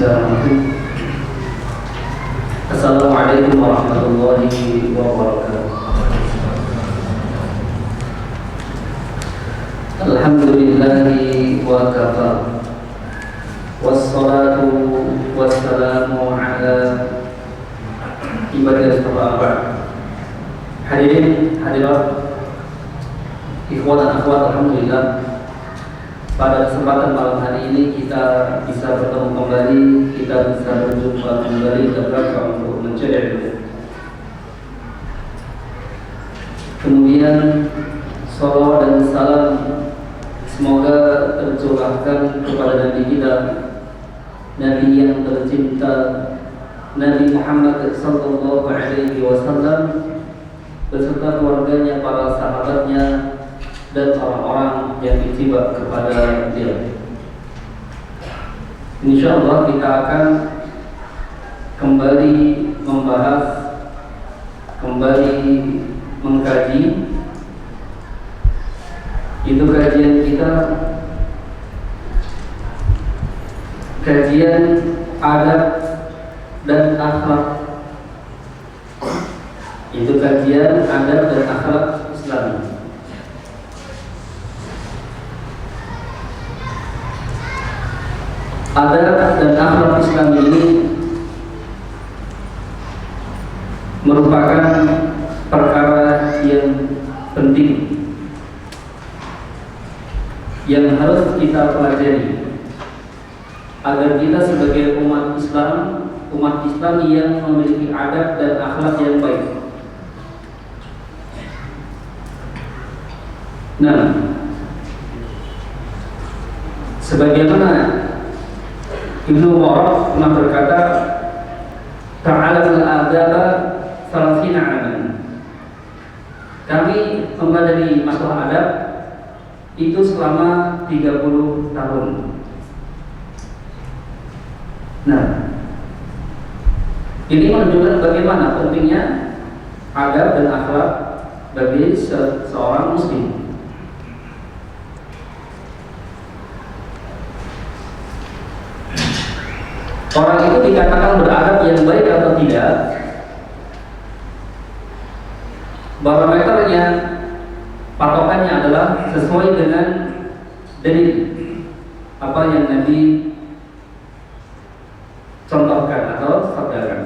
Bismillahirrahmanirrahim. Assalamualaikum warahmatullahi wabarakatuh. Alhamdulillahi wa kafa. Wassalatu wassalamu ala ibadil mustafa. Hadirin hadirat, ikhwan dan akhwat, alhamdulillah pada kesempatan malam hari ini kita bisa bertemu kembali, kita bisa berjumpa kembali dalam rangka untuk mencari ilmu. Kemudian salawat dan salam semoga tercurahkan kepada Nabi kita, Nabi yang tercinta, Nabi Muhammad sallallahu alaihi wasallam beserta keluarganya, para sahabatnya, dan orang-orang yang ittiba kepada dia. Insyaallah kita akan kembali membahas, kembali mengkaji. Itu kajian kita, kajian adab dan akhlak. Itu kajian adab dan akhlak Islam. Adab dan akhlak Islam ini merupakan perkara yang penting yang harus kita pelajari agar kita sebagai umat Islam yang memiliki adab dan akhlak yang baik. Nah, sebagaimana Ibnu Mubarak pernah berkata, ta'alamul adaba salafina aman. Kami mempelajari masalah adab itu selama 30 tahun. Nah, ini menunjukkan bagaimana pentingnya adab dan akhlak bagi seorang muslim. Orang itu dikatakan beradab yang baik atau tidak, barometernya, patokannya adalah sesuai dengan dalil apa yang Nabi contohkan atau sabdakan.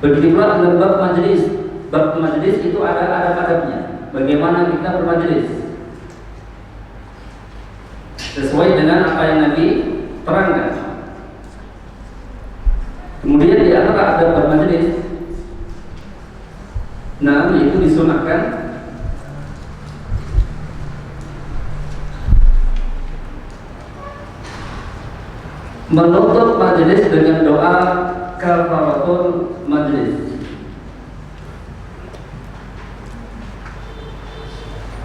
Begitu pula dalam bab majelis. Bab majelis itu ada adab-adabnya. Bagaimana kita bermajelis sesuai dengan apa yang Nabi terangkan. Kemudian di antara adab bermajelis, nah, yaitu disunahkan menutup majelis dengan doa kafaratul majelis.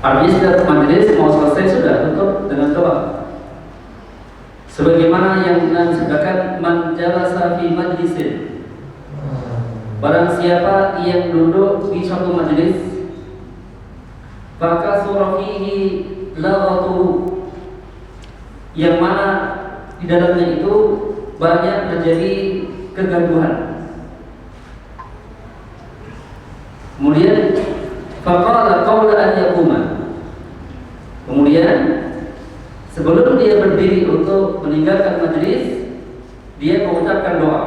Artinya setiap majelis mau selesai sudah tutup dengan doa. Sebagaimana yang disebutkan, man jalasa fi majlisin, barang siapa yang duduk di suatu majelis, maka surafihi laghatu, yang mana di dalamnya itu banyak terjadi kegaduhan. Kemudian faqala qawla an yaquma, kemudian sebelum dia berdiri untuk meninggalkan majelis, dia mengucapkan doa,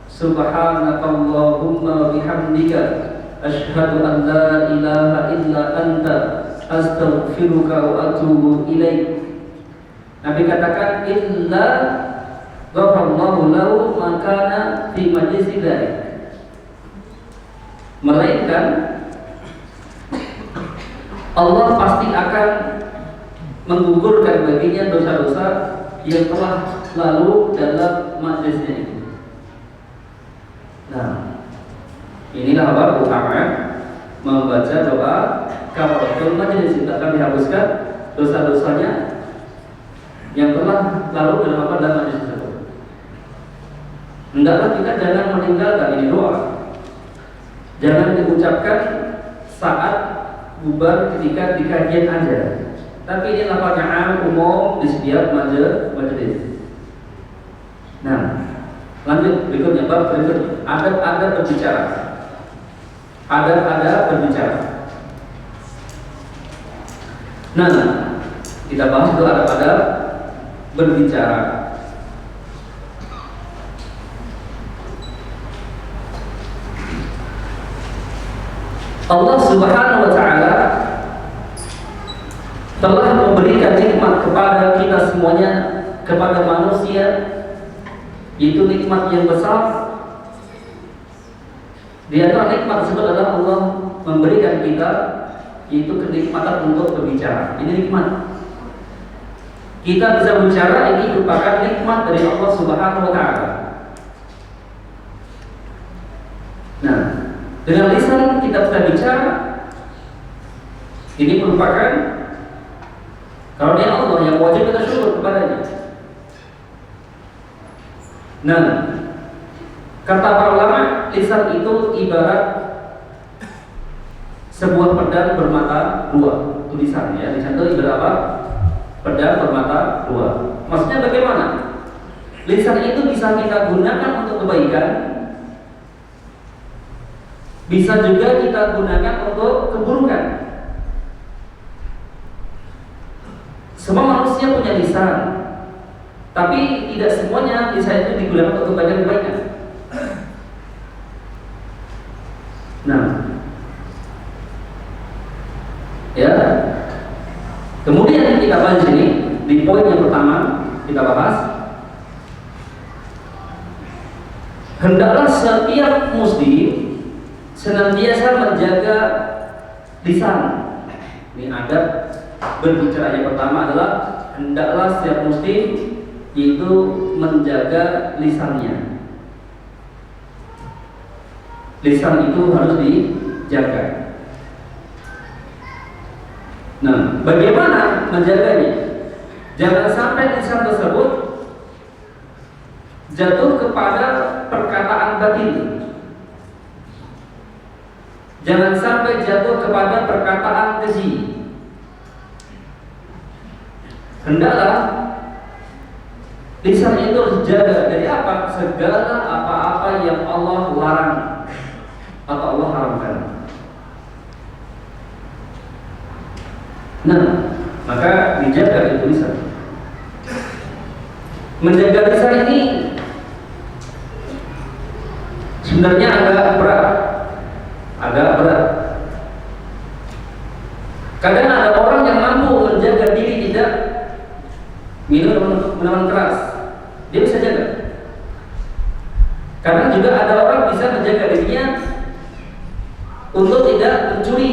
Subhanakallahumma bihamdika asyhadu an la ilaha illa anta astaghfiruka wa atubu ilaik. Nabi katakan, illa ghafarallahu lahu makana fi majlisi dzalik, melainkan Allah pasti akan menggugurkan baginya dosa-dosa yang telah lalu dalam majlisnya itu. Nah, inilah apa utama membaca doa kafaratul majlis, tidak akan dihapuskan dosa-dosanya yang telah lalu dalam apa dalam majlis tersebut. Hendaklah kita jangan meninggalkan ini doa, jangan diucapkan saat bubar ketika di kajian aja. Tapi ini lafaznya umum di setiap majelis. Nah, lanjut berikutnya, bab berikutnya, adab-adab berbicara. Adab-adab berbicara. Nah, kita bahas dulu adab-adab berbicara. Allah Subhanahu wa Ta'ala telah memberikan nikmat kepada kita semuanya, kepada manusia, itu nikmat yang besar. Di antara nikmat tersebut adalah Allah memberikan kita itu kenikmatan untuk berbicara. Ini nikmat. Kita bisa bicara, ini merupakan nikmat dari Allah Subhanahu wa Ta'ala. Nah, dengan lisan kita bisa bicara, ini merupakan karunia Allah yang wajib kita syukur kepadanya. Nah, kata para ulama, lisan itu ibarat sebuah pedang bermata dua. Tulisan ya, lisan itu ibarat apa? Pedang bermata dua. Maksudnya bagaimana? Lisan itu bisa kita gunakan untuk kebaikan, bisa juga kita gunakan untuk keburukan. Semua manusia punya lisan, tapi tidak semuanya lisan itu digunakan untuk kebaikan-kebaikan. Nah, ya. Kemudian kita bahas ini di poin yang pertama kita bahas, hendaklah setiap muslim senantiasa menjaga lisan. Ini adab berbicara yang pertama adalah hendaklah setiap muslim itu menjaga lisannya. Lisan itu harus dijaga. Nah, bagaimana menjaganya? Jangan sampai lisan tersebut jatuh kepada perkataan batin. Jangan sampai jatuh kepada perkataan keji. Hendaklah lisan itu harus dijaga dari apa? Segala apa-apa yang Allah larang atau Allah haramkan. Nah, maka dijaga itu lisan. Menjaga lisan ini sebenarnya agak berat. Kadang ada orang yang mampu menjaga diri tidak minum minuman keras, dia bisa jaga. Kadang juga ada orang bisa menjaga dirinya untuk tidak mencuri,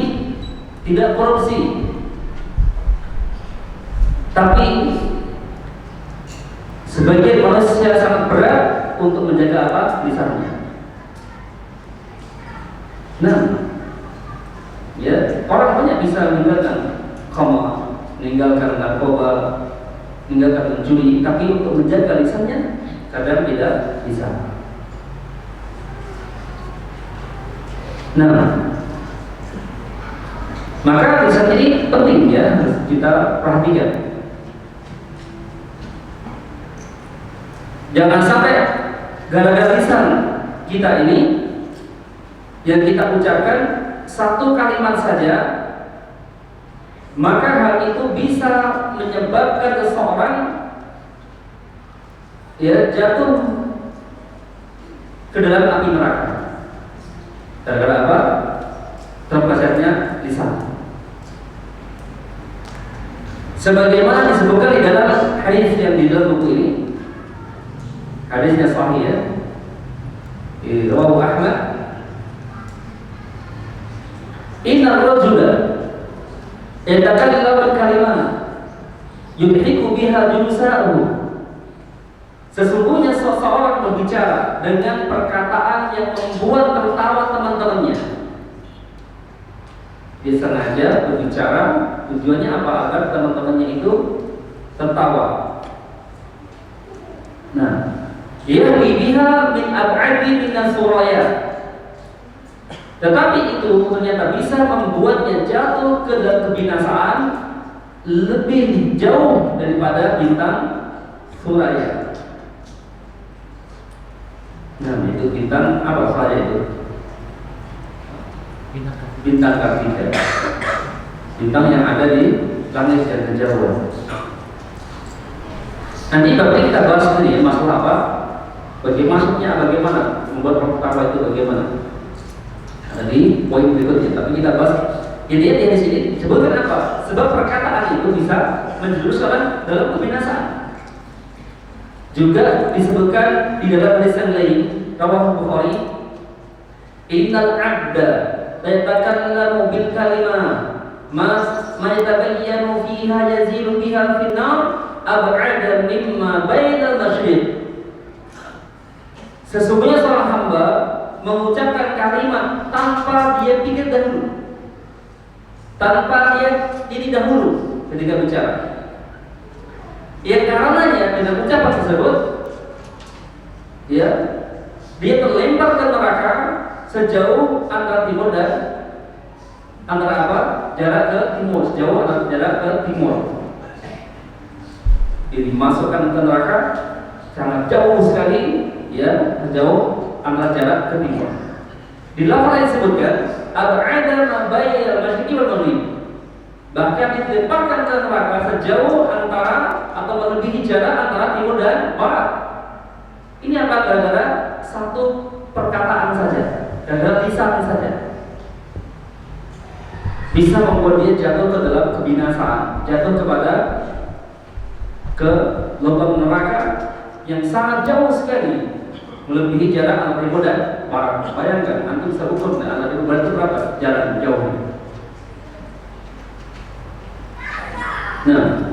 tidak korupsi. Tapi sebagian manusia sangat berat untuk menjaga apa? Lisannya. Nah, ya, orang banyak bisa meninggalkan khamar, meninggalkan narkoba, meninggalkan mencuri, tapi untuk menjaga lisannya kadang tidak bisa. Nah, maka lisan ini penting ya, harus kita perhatikan. Jangan sampai gara-gara lisan kita ini yang kita ucapkan satu kalimat saja, maka hal itu bisa menyebabkan seseorang ya jatuh ke dalam api neraka. Gara-gara apa? Terplesetnya lisan. Sebagaimana disebutkan di dalam hadis yang di dalam buku ini, hadisnya sahih ya, riwayat Ahmad. Inna rajula yatakallamu kalimah yudhiku biha julusa'u. Sesungguhnya seseorang berbicara dengan perkataan yang membuat tertawa teman-temannya. Dia sengaja berbicara, tujuannya apa? Agar teman-temannya itu tertawa. Nah, yahwi biha min ab'adi min suraya. Tetapi itu ternyata bisa membuatnya jatuh ke dalam kebinasaan lebih jauh daripada bintang suraya. Nah, itu bintang apa saja itu? Bintang ketiga. Bintang yang ada di langit dan kejauhan. Nanti bakal kita bahas sendiri ya, masalah apa? Bagaimana membuat roh pertama itu bagaimana? Ada di poin berikutnya. Tapi kita bahas intinya di sini. Sebutkan apa? Sebab perkataan itu bisa menjerumuskan dalam kebinasaan. Juga disebutkan di dalam hadis yang lain, Rawah Bukhari, Innal 'abda la yatakallamu bil kalimah ma yatabayyanu fiha yazilu biha fin nar ab'ada mimma bainal masyriq. Sesungguhnya seorang hamba mengucapkan kalimat tanpa dia pikir dahulu, tanpa dia ini dahulu ketika bicara. Yang karenanya dengan ucapan tersebut, ya, dia terlempar ke neraka sejauh antara timur dan antara apa? Jarak ke timur, sejauh antara jarak ke timur. Jadi dimasukkan ke neraka sangat jauh sekali, ya, sejauh antara jarak ke timur. Di lafaz yang disebutkan ab'ada ma bainal masyriqi wal maghrib. Bahkan dilemparkan ke neraka sejauh antara atau melebihi jarak antara timur dan barat. Ini apa? Gara-gara satu perkataan saja, gara-gara lisan saja, bisa membuat dia jatuh ke dalam kebinasaan, jatuh ke lubang neraka yang sangat jauh sekali, melebihi jarak antara timur dan barat. Bayangkan, antum bisa ukur antara timur dan barat itu berapa jarak jauhnya. Nah,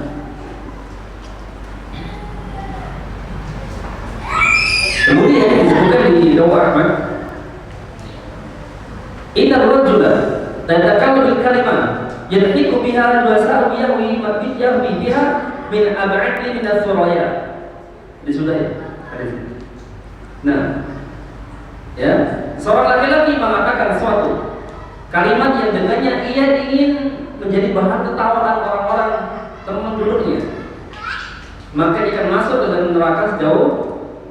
kemudian disebutkan di Rawah Ahmad, Inna rajula la yatakallamu bil kalimah yadhiku biha al-wasa'u yahwi biha min ab'adi min as-suraya. Disudah ya hadis. Nah, ya, seorang laki-laki mengatakan suatu kalimat yang dengannya ia ingin menjadi bahan ketawaan orang-orang teman dulunya, maka dia akan masuk ke dalam neraka sejauh,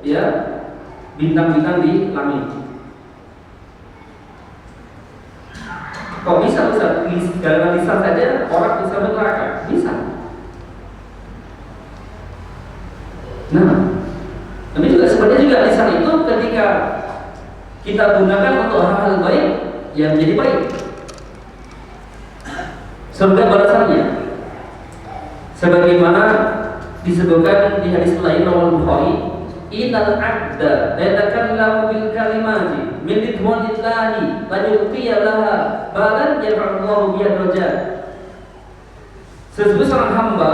ya, bintang-bintang di langit. Kok bisa dalam lisan saja orang bisa neraka? Bisa. Nah, tapi juga sebenarnya juga lisan itu ketika kita gunakan untuk hal-hal baik, ya menjadi baik. Surga balasannya, sebagaimana disebutkan di hadis lain Rawal Bukhari, Innal 'abda la yatakallamu bil kalimati min ridwanillahi la yu'tiya laha balan yarfa'ullahu biha darajat. Sesungguhnya seorang hamba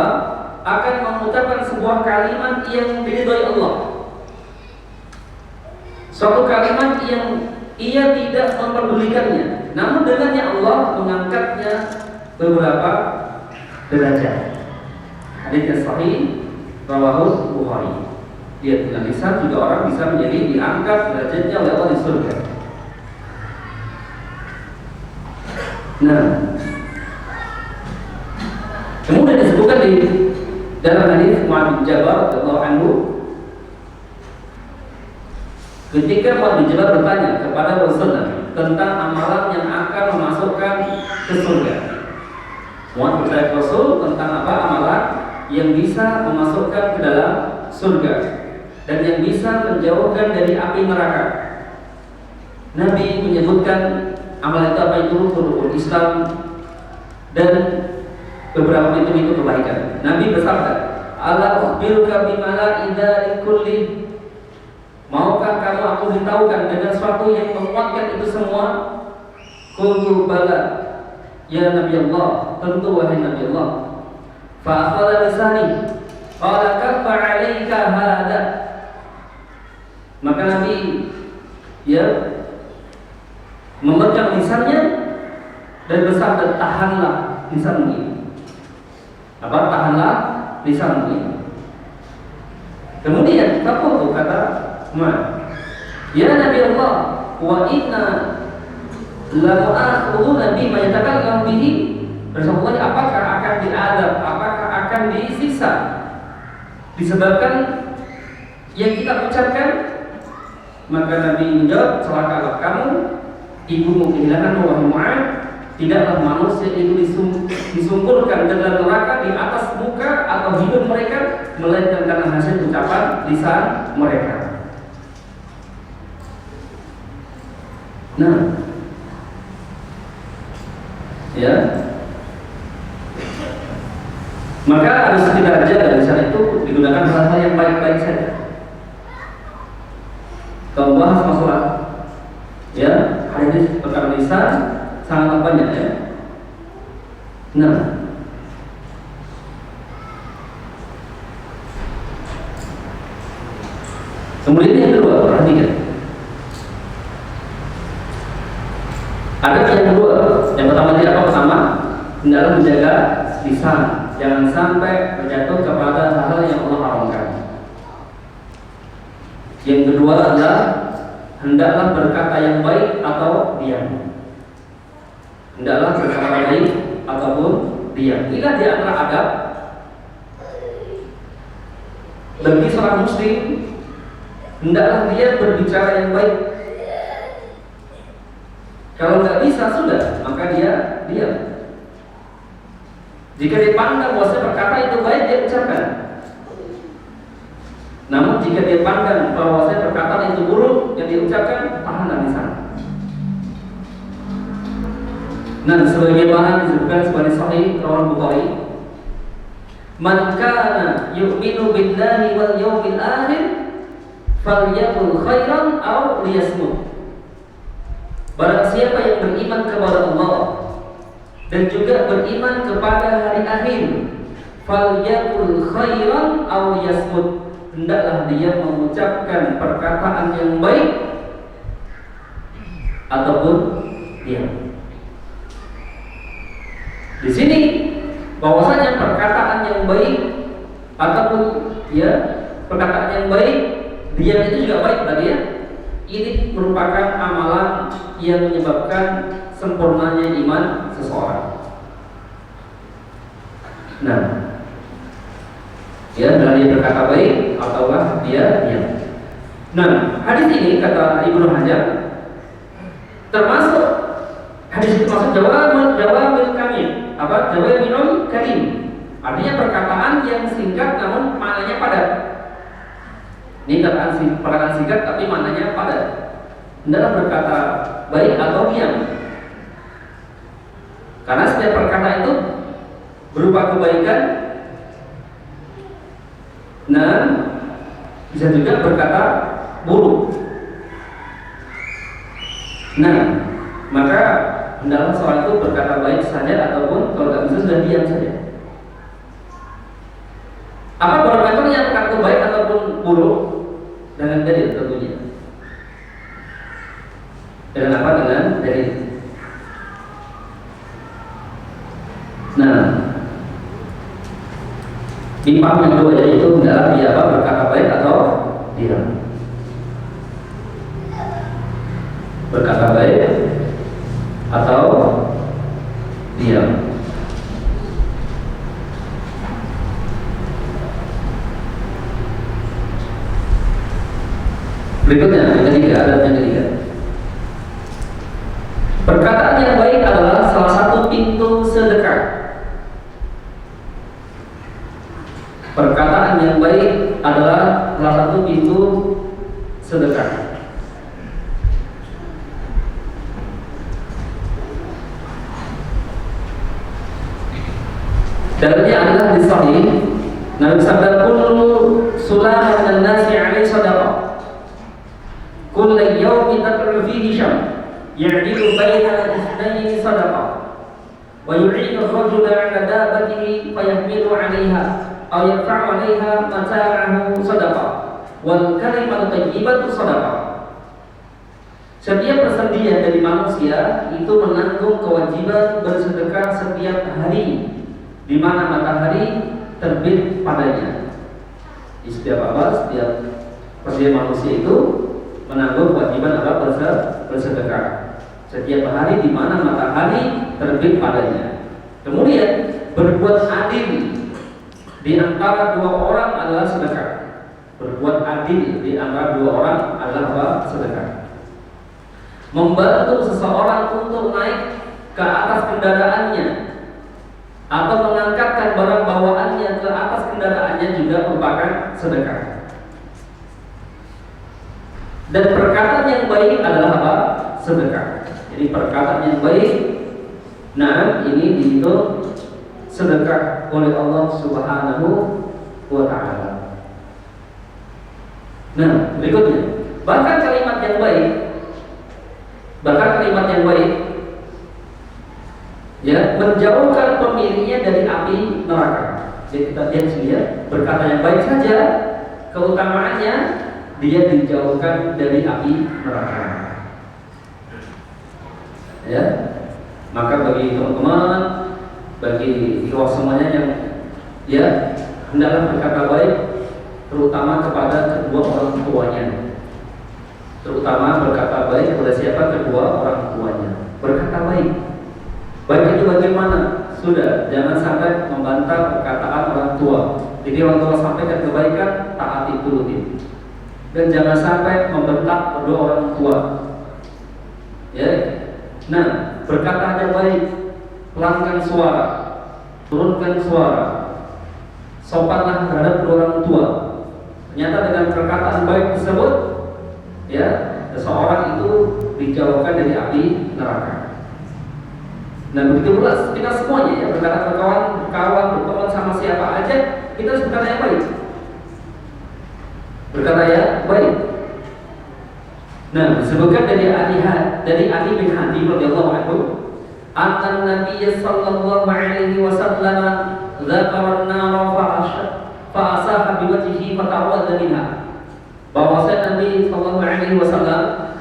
akan mengucapkan sebuah kalimat yang diridhoi Allah, suatu kalimat yang ia tidak memperdulikannya, namun dengannya Allah mengangkatnya beberapa derajat. Hadisnya sahih, Rawahul Bukhari. Dia dengan lisan juga orang bisa menjadi diangkat derajatnya oleh Allah di surga. Nah, kemudian disebutkan di dalam hadis Mu'adz bin Jabal radhiyallahu anhu, ketika Mu'adz bin Jabal bertanya kepada Rasulullah tentang amalan yang akan memasukkan ke surga. Mu'adz bertanya ke Rasul tentang apa amalan yang bisa memasukkan ke dalam surga dan yang bisa menjauhkan dari api neraka. Nabi menyebutkan amalan itu apa? Itu rukun Islam dan beberapa pintu kebaikan. Nabi bersabda, "Ala ukhbiruka bima la idza kulli." Maukah kamu aku beritahukan dengan sesuatu yang menguatkan itu semua? Qultu bala, ya Nabi Allah, tentu wahai Nabi Allah. Fa akhadha lisani, qala kaffa 'alaika hadha. Maka Nabi, ya, memegang lisannya dan bersabda, tahanlah lisanmu ini. Apa? Tahanlah lisanmu ini. Kemudian aku kata Mu'adz, ya Nabi Allah, wa inna la mu'akhuduna bima yatakallamu bihi. Rasulullah, apakah akan diadab, apakah akan disiksa disebabkan yang kita ucapkan? Maka Nabi menjawab, celakalah kamu, ibumu kehilangan wahai Mu'ad. Tidaklah manusia itu disungkurkan ke dalam neraka di atas muka atau hidung mereka, melainkan karena hasil ucapan lisan mereka. Nah, ya, maka harus kita jaga lisan itu digunakan hal-hal yang baik-baik saja. Kalau bahas masalah, ya, hadis perkara lisan sangat banyak ya. Nah, kemudian yang kedua, perhatikan. Ada yang kedua, yang pertama dia apa? Pertama, hendaklah menjaga lisan, jangan sampai terjatuh kepada hal-hal yang Allah haramkan. Yang kedua adalah hendaklah berkata yang baik atau diam. Hendaklah berkata baik ataupun diam. Inilah di antara adab bagi seorang muslim. Hendaklah dia berbicara yang baik. Kalau nggak bisa sudah, maka dia diam. Jika dipandang bahwa perkata itu baik, dia ucapkan. Namun jika dia pandang bahwa perkataan itu buruk yang diucapkan, tahanlah di sana. Nah, sebagaimana disebutkan sebagai sahih riwayat Bukhari, man kana yu'minu billahi wal yawmil akhir falyaqul khairan aw liyasmut. Barang siapa yang beriman kepada Allah dan juga beriman kepada hari akhir, falyaqul khairan aw liyasmut, hendaklah dia mengucapkan perkataan yang baik ataupun diam. Di sini bahwasanya perkataan yang baik ataupun ya perkataan yang baik, diam itu juga baik bagi dia. Ini merupakan amalan yang menyebabkan sempurnanya iman seseorang. Nah, ya, dari dia berkata baik ataukah dia diam. Nah, hadis ini kata Ibnu Hajar termasuk hadis itu termasuk jawabul kamil. Apa? Jawabul karim. Artinya perkataan yang singkat namun maknanya padat. Ini perkataan singkat tapi maknanya padat. Hendaklah berkata baik atau diam. Karena setiap perkataan itu berupa kebaikan. Nah, bisa juga berkata buruk. Nah, maka hendaklah seorang itu berkata baik saja ataupun kalau tidak bisa sudah diam saja. Apa barometernya berkata baik ataupun buruk? Dengan dalil tentunya. Dengan apa? Dengan dalil. Nah, timpang yang kedua yaitu hendaklah dia apa? Berkata baik atau diam. Berkata baik atau diam. Berikutnya yang ketiga, adab yang ketiga. Perkataan yang baik adalah salah satu pintu sedekah. Perkataan yang baik adalah salah satu pintu sedekah. Dalilnya adalah di Sahih. Nabi sabda kullu sulahan dan nasi alaihi sadaqah. Kullu yawmin tatlu fihi syam ya'dilu baina ithnaini sadaqah wa yu'inu ar-rajula 'ala dabbatihi fayahmilu 'alayha aw yadfa'u 'alayha mata'ahu sadaqah wal kalimatu thayyibatu sadaqah. Setiap persendian dari manusia itu menanggung kewajiban bersedekah setiap hari di mana matahari terbit padanya. Di setiap apa? Setiap persendian manusia itu menanggung kewajiban apa? Bersedekah setiap hari di mana matahari terbit padanya. Kemudian berbuat adil di antara dua orang adalah sedekah. Berbuat adil di antara dua orang adalah apa? Sedekah. Membantu seseorang untuk naik ke atas kendaraannya atau mengangkatkan barang bawaannya ke atas kendaraannya juga merupakan sedekah. Dan perkataan yang baik adalah apa? Sedekah. Jadi perkataan yang baik, nah ini dihitung sedekah oleh Allah Subhanahu wa Ta'ala. Nah, berikutnya, bahkan kalimat yang baik, ya, menjauhkan pemiliknya dari api neraka. Jadi kita lihat sini ya, berkata yang baik saja, keutamaannya dia dijauhkan dari api neraka. Ya, maka bagi teman-teman, bagi ikhwah semuanya yang ya hendaklah berkata baik, terutama kepada kedua orang tuanya. Terutama berkata baik kepada siapa? Kedua orang tuanya. Berkata baik. Baik itu bagaimana? Sudah, jangan sampai membantah perkataan orang tua. Jadi orang tua sampaikan kebaikan, taati, turutin. Dan jangan sampai membentak kedua orang tua. Ya. Nah, berkata aja baik, pelankan suara, turunkan suara, sopanlah terhadap kedua orang tua. Ternyata dengan perkataan baik tersebut, ya, seseorang itu dijauhkan dari api neraka. Nah, begitu pula kita semuanya ya, berkata berkawan, sama siapa aja, kita harus berkata yang baik. Berkata yang baik. Nah, disebutkan dari Ali bin Hatim radhiyallahu anhu, anna Nabiy sallallahu alaihi wasallam dzakara an-nar fa asaha bi wajhihi fa ta'awwadha minha. Bahwasanya Nabi sallallahu alaihi wasallam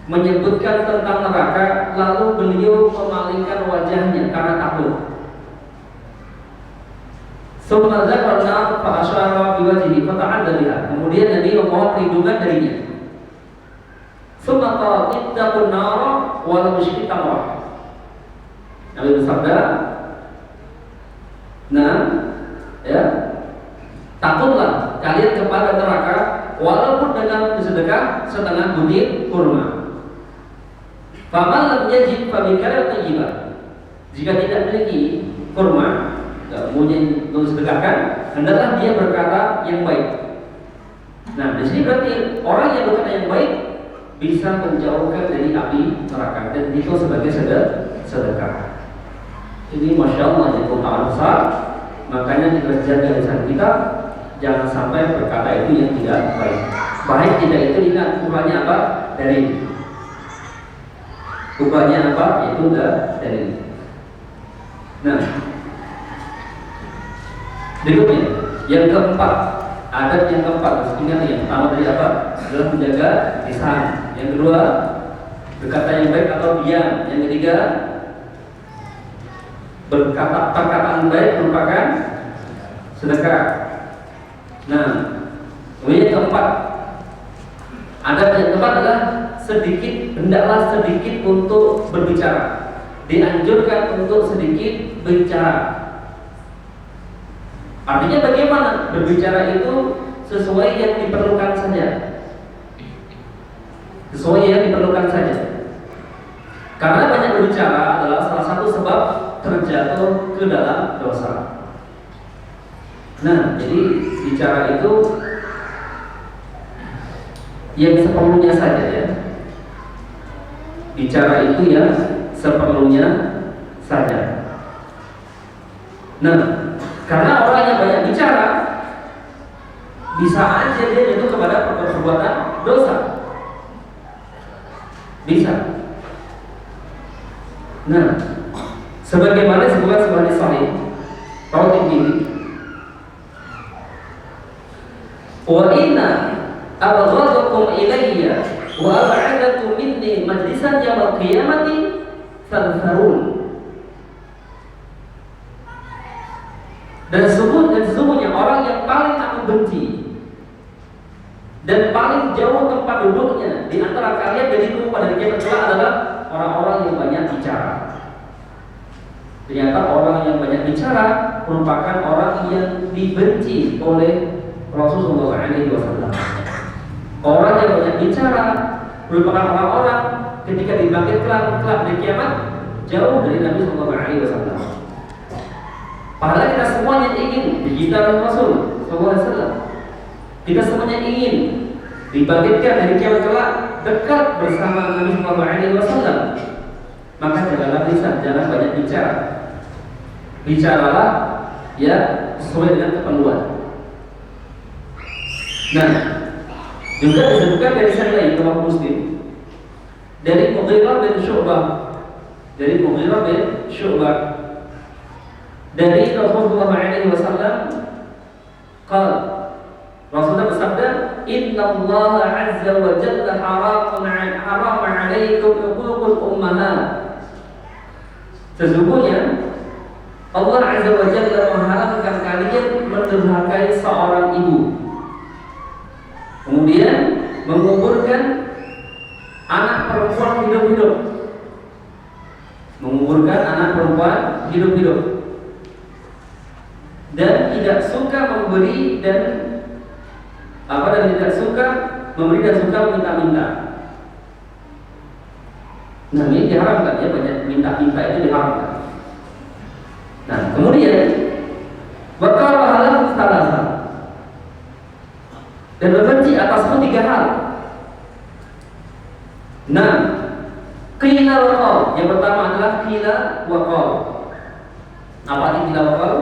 menyebutkan tentang neraka, lalu beliau memalingkan wajahnya karena takut. Summa dzakara an-nar fa asyara bi wajhihi fa ta'awwadha minha. Kemudian Nabi memohon perlindungan darinya. Summa qala ittaqun nar wa la tusyriku tamrah. Nabi bersabda, nah, ya, takutlah kalian kepada neraka walaupun dengan bersedekah setengah butir kurma. Faman lam yajid fa bi kalam thayyibah. Jika tidak memiliki kurma, tidak punya untuk sedekahkan, hendaklah dia berkata yang baik. Nah, di sini berarti orang yang berkata yang baik bisa menjauhkan dari api neraka, dan itu sebagai sedekah. Ini masya Allah, yang keutamaan besar. Makanya kita jaga lisan kita, jangan sampai berkata itu yang tidak baik. Baik tidak itu ingat ukurannya apa? Dari ukurannya apa? Itu dari. Nah, berikutnya yang keempat, adab yang keempat. Ingat, yang pertama dari apa? Adalah menjaga lisan. Yang kedua, berkata yang baik atau diam. Yang ketiga, perkataan baik merupakan sedekah. Nah, kemudian yang keempat, adab yang keempat adalah hendaklah sedikit untuk berbicara. Dianjurkan untuk sedikit bicara. Artinya bagaimana? Berbicara itu sesuai yang diperlukan saja. Sesuai yang diperlukan saja. Karena banyak berbicara adalah salah satu sebab terjatuh ke dalam dosa. Nah, jadi bicara itu yang seperlunya saja ya. Bicara itu yang seperlunya saja. Nah, karena orang yang banyak bicara bisa aja dia jatuh kepada perbuatan dosa. Bisa. Nah, sebagaimana disebutkan sebagai sahih Rawatib ini, wa inna abghadakum ilayya wa ab'adakum minni majlisan yaumil qiyamati farfarun. Dan sesungguhnya orang yang paling aku benci dan paling jauh tempat duduknya di antara kalian dariku pada hari kiamat adalah orang-orang yang banyak bicara. Ternyata orang yang banyak bicara merupakan orang yang dibenci oleh Rasulullah SAW. Orang yang banyak bicara merupakan orang-orang ketika dibangkitkan kelak di kiamat jauh dari Nabi SAW. Padahal kita semuanya ingin digital Rasul SAW. Kita semuanya ingin dibangkitkan dari kiamat kelak dekat bersama Nabi SAW. Maka janganlah lisan, jangan banyak bicara. Bicaralah ya sesuai dengan keperluan. Nah, juga disebutkan dari sana lain Imam Muslim dari Mughirah bin Syu'bah, dari Rasulullah SAW, qala Rasulullah bersabda, Inna Allah Azza wa Jalla haram alaikum uququl ummahat. Sesungguhnya Allah Azza wa Jalla mengharamkan kalian mendurhakai seorang ibu, kemudian menguburkan anak perempuan hidup-hidup, dan tidak suka memberi dan tidak suka memberi dan suka minta-minta. Nah, ini diharamkan ya, banyak minta-minta itu diharamkan. Nah, kemudian wakala halal salasa, dan membenci atasmu 3 hal. Nah, qila wa qal, yang pertama adalah qila wa qal. Apa arti qila wa qal?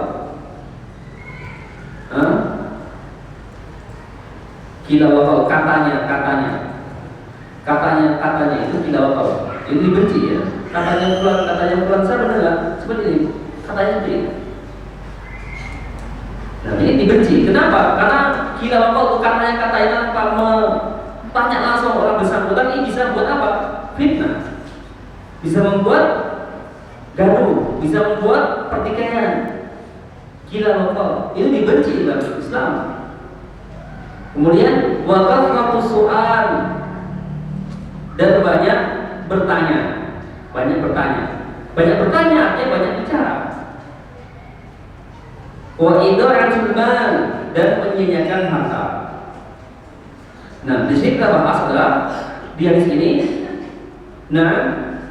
Qila wa qal, katanya itu qila wa qal. Ini dibenci ya. Katanya pulang saya benar enggak? Seperti ini. Katanya seperti ini. Nah, ini dibenci. Kenapa? Karena qila wa qal itu katanya tanpa tanya langsung orang bersangkutan, ini bisa membuat apa? Fitnah. Bisa membuat gaduh, bisa membuat pertikaian. Qila wa qal. Ini dibenci dalam Islam. Kemudian wa kathratu su'al, dan banyak bertanya. Banyak bertanya artinya banyak bicara. Wa idha'atul mal, dan menyia-nyiakan harta. Nah, di sini kita bahas adalah di hadis ini. Nah,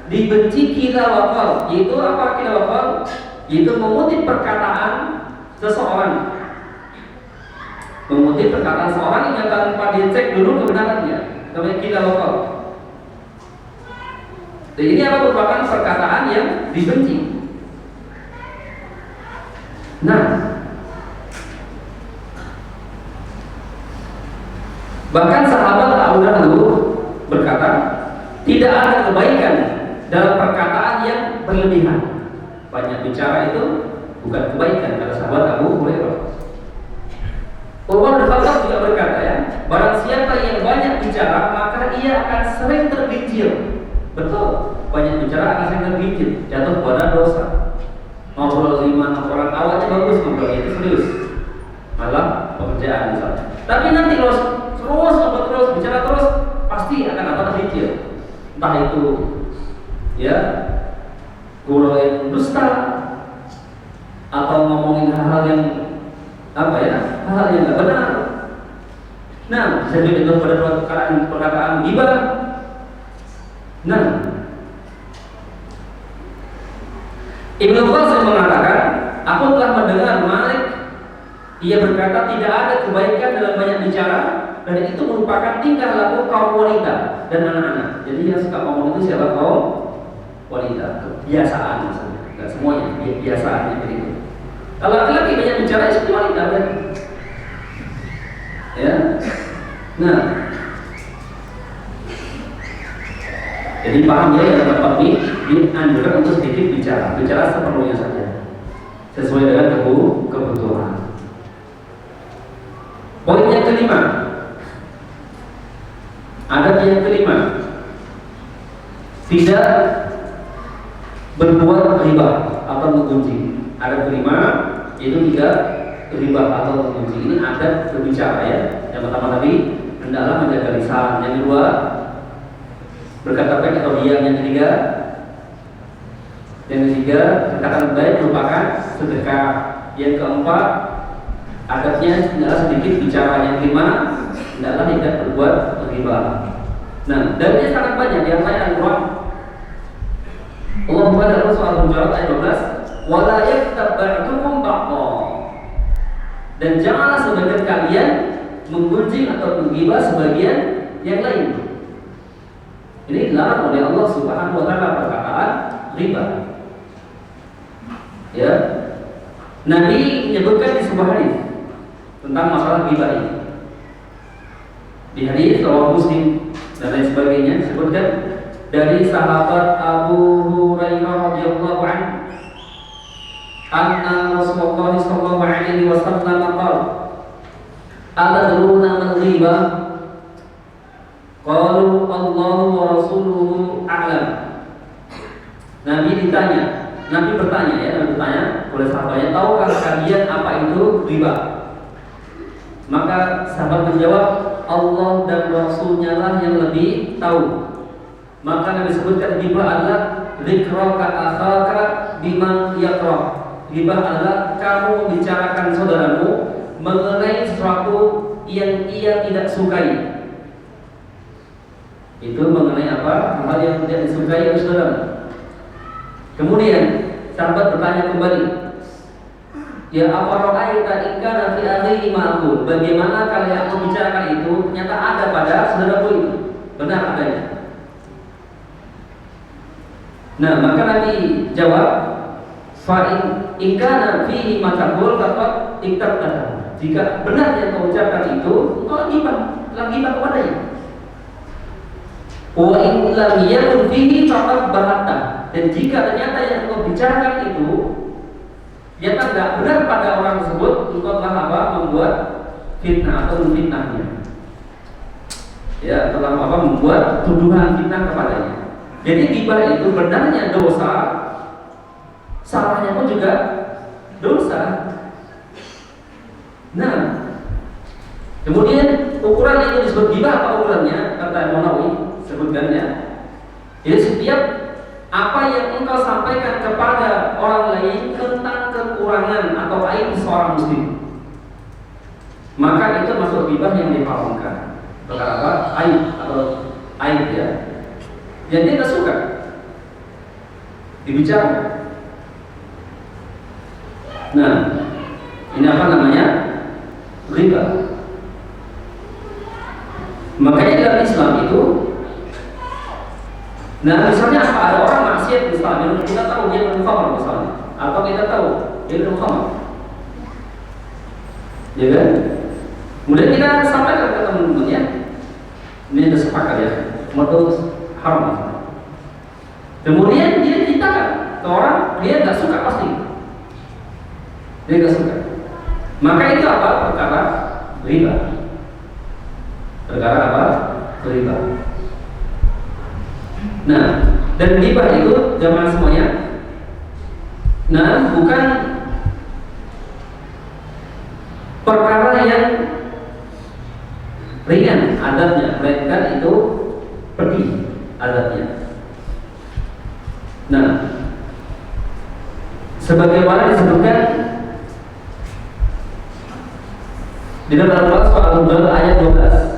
dibenci qila wa qal, yaitu apa qila wa qal? Yaitu mengutip perkataan seseorang. Mengutip perkataan seorang yang tanpa dicek dulu kebenarannya. Namanya qila wa qal. Dan ini apa, merupakan perkataan yang dibenci. Nah, bahkan sahabat Abu Dawud berkata, tidak ada kebaikan dalam perkataan yang berlebihan. Banyak bicara itu bukan kebaikan, kata sahabat Abu Hurairah. Umar bin Khattab juga berkata ya, barang siapa yang banyak bicara maka ia akan sering tergelincir. Betul, banyak bicara akan sering tergelincir, jatuh pada dosa. Ngobrol 5-6 orang awalnya bagus, ngobrol itu serius, malah pekerjaan misalnya. Tapi nanti terus bicara terus, pasti akan apa, tergelincir. Entah itu ya guru yang dusta, atau ngomongin hal-hal yang apa ya, hal-hal yang nggak benar. Nah, bisa juga pada perkataan ghibah. Nah, Ibnu Qasim mengatakan, aku telah mendengar Malik, ia berkata tidak ada kebaikan dalam banyak bicara, dan itu merupakan tingkah laku kaum wanita dan anak-anak. Jadi yang suka ngomong itu siapa? Kaum wanita. Kebiasaan maksudnya, nggak semuanya, kebiasaannya begitu. Kalau laki-laki banyak bicara, seperti wanita kan? Ya. Nah, jadi paham ya, yang tempat ini dianjurkan untuk sedikit bicara seperlunya saja, sesuai dengan kebutuhan. Poin yang kelima, tidak berbuat riba atau menggunjing. Adab kelima itu tidak riba atau menggunjing. Ini adab berbicara ya. Yang pertama tadi, hendaklah menjaga lisan. Yang kedua, berkata baik atau diam. Yang ketiga, perkataan baik merupakan sedekah. Yang keempat, adabnya adalah sedikit bicara. Yang kelima, hendaklah tidak berbuat riba. Nah, dalilnya sangat banyak. Yang lain Al-Quran. Allah pada Rasul Al-Hujurat ayat 12, wala yaktab ba'dukum ba'dha. Dan janganlah sebagian kalian menggunjing atau menggibah sebagian yang lain. Ini dilarang oleh Allah Subhanahu wa taala perkataan riba. Ya. Nabi menyebutkan di sebuah hadis tentang masalah riba ini. Di hadis riwayat Muslim dan lain sebagainya disebutkan dari sahabat Abu Hurairah radhiyallahu anhu, anna Rasulullah sallallahu alaihi wasallam qala, "Atadruna mal riba?" Qalu Allahu wa rasuluhu a'lam. Nabi bertanya oleh sahabatnya, tahukah kalian apa itu riba? Maka sahabat menjawab, Allah dan Rasulnya lah yang lebih tahu. Maka Nabi sebutkan riba adalah dzikraka akhaka bima yakrah. Riba adalah kamu membicarakan saudaramu mengenai sesuatu yang ia tidak sukai. Itu mengenai apa? Hal yang tidak disukai oleh saudara. Kemudian sahabat bertanya kembali, ya afara'aita in kana fi akhihi ma'qul. Bagaimana kalau yang membicarakan itu ternyata ada pada saudaraku itu? Benar adanya. Nah, maka Nabi jawab, fa in kana fihi ma taqul faqad iktabta. Jika benar yang kau ucapkan itu, engkau lagi kepadanya. Wa in lam yakun fihi faqad bahatta. Dan jika ternyata yang engkau bicarakan itu ternyata tidak benar pada orang tersebut, engkau telah apa? Membuat fitnah atau memfitnahnya. Ya, telah apa? Membuat tuduhan fitnah kepadanya. Jadi ghibah itu benarnya dosa, salahnya pun juga dosa. Nah, kemudian ukuran itu disebut ghibah apa ukurannya? Kata Imam Nawawi sebutkannya, jadi setiap apa yang engkau sampaikan kepada orang lain tentang kekurangan atau aib seorang muslim, maka itu masuk ghibah yang diharamkan. Perkara apa? Aib atau aib ya. Yang dia tidak suka dibicarakan. Nah, ini apa namanya? Riba. Makanya dalam Islam itu, nah misalnya apa? Ada orang maksiat misalnya, kita tahu dia minum khamr misalnya, atau kita tahu dia minum khamr, ya kan? Kemudian kita sampaikan ke teman-temannya, ini sudah sepakat ya, itu haram. Kemudian dia ceritakan ke orang, dia nggak suka pasti, dia nggak suka. Maka itu apa? Perkara riba. Perkara apa? Riba. Nah, dan riba itu jamaah semuanya. Nah, bukan perkara yang ringan adatnya, melainkan itu pedih adatnya. Nah, sebagaimana disebutkan di dalam Al-Quran surah Al-Hujurat ayat 12.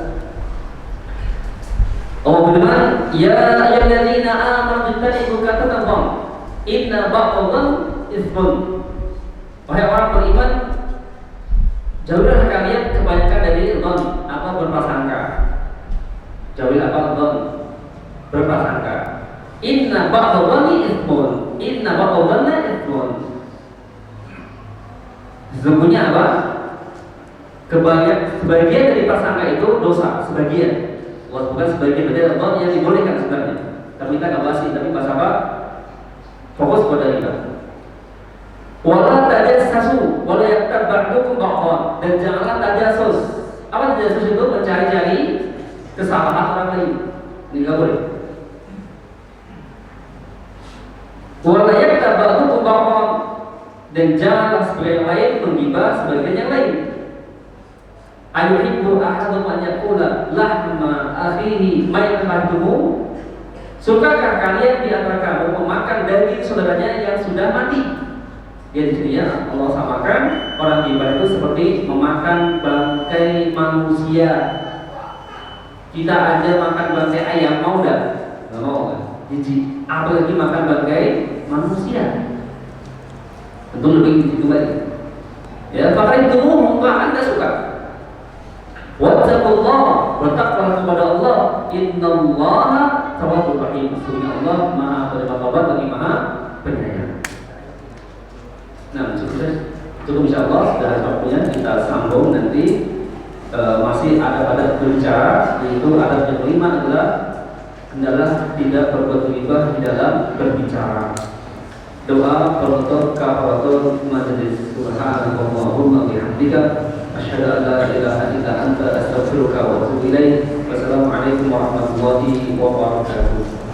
Allah berfirman, ya ayyuhalladzina amanu ijtanibu katsiratan dzann, inna ba'dadh itsmun. Wahai orang beriman, jauhilah kalian kebanyakan dari dzann atau berprasangka. Jauhilah apa dzann? Berprasangka. Inna ba'dadh itsmun. Inna ba'dadh itsmun. Sesungguhnya apa? Sebagian dari prasangka itu dosa, sebagian. Bukan sebagian dari Allah yang dibolehkan sebenarnya. Tapi kita nggak bahas ini, tapi bahas apa? Fokus pada riba. Wala tajassasu, wala yaktab ba'dukum ba'dhan. Dan janganlah tajassus. Apa tajassus itu? Mencari-cari kesalahan orang lain. Ini nggak boleh. Wala yaktab ba'dukum ba'dhan. Dan janganlah sebagian lain menggibah sebagian yang lain. Ayuhibbu ahadum an yakula lahma akhihi maytahtumu. Sukakah kalian di antara kamu memakan daging saudaranya yang sudah mati? Ya di sini ya Allah samakan orang gibah itu seperti memakan bangkai manusia. Kita aja makan bangkai ayam mau nggak? Nggak mau kan? Jijik. Apalagi makan bangkai manusia. Tentu lebih jijik lagi. Ya, maka itu muka Anda suka. Wattaqullah, bertakwalah kepada Allah. Innallaha tawwabur rahim. Sesungguhnya Allah Maha penerima taubat lagi Maha penyayang. Nah, cukup insyaallah sudah waktunya kita sambung nanti. Masih ada adab berbicara, yaitu adab yang kelima adalah tidak berbuat ghibah di dalam berbicara. Doa penutup kafaratul majlis. Subhanallahumma bihamdika asyhadu an la ilaha illa anta astaghfiruka wa atubu ilaik. Wassalamualaikum warahmatullahi wabarakatuh.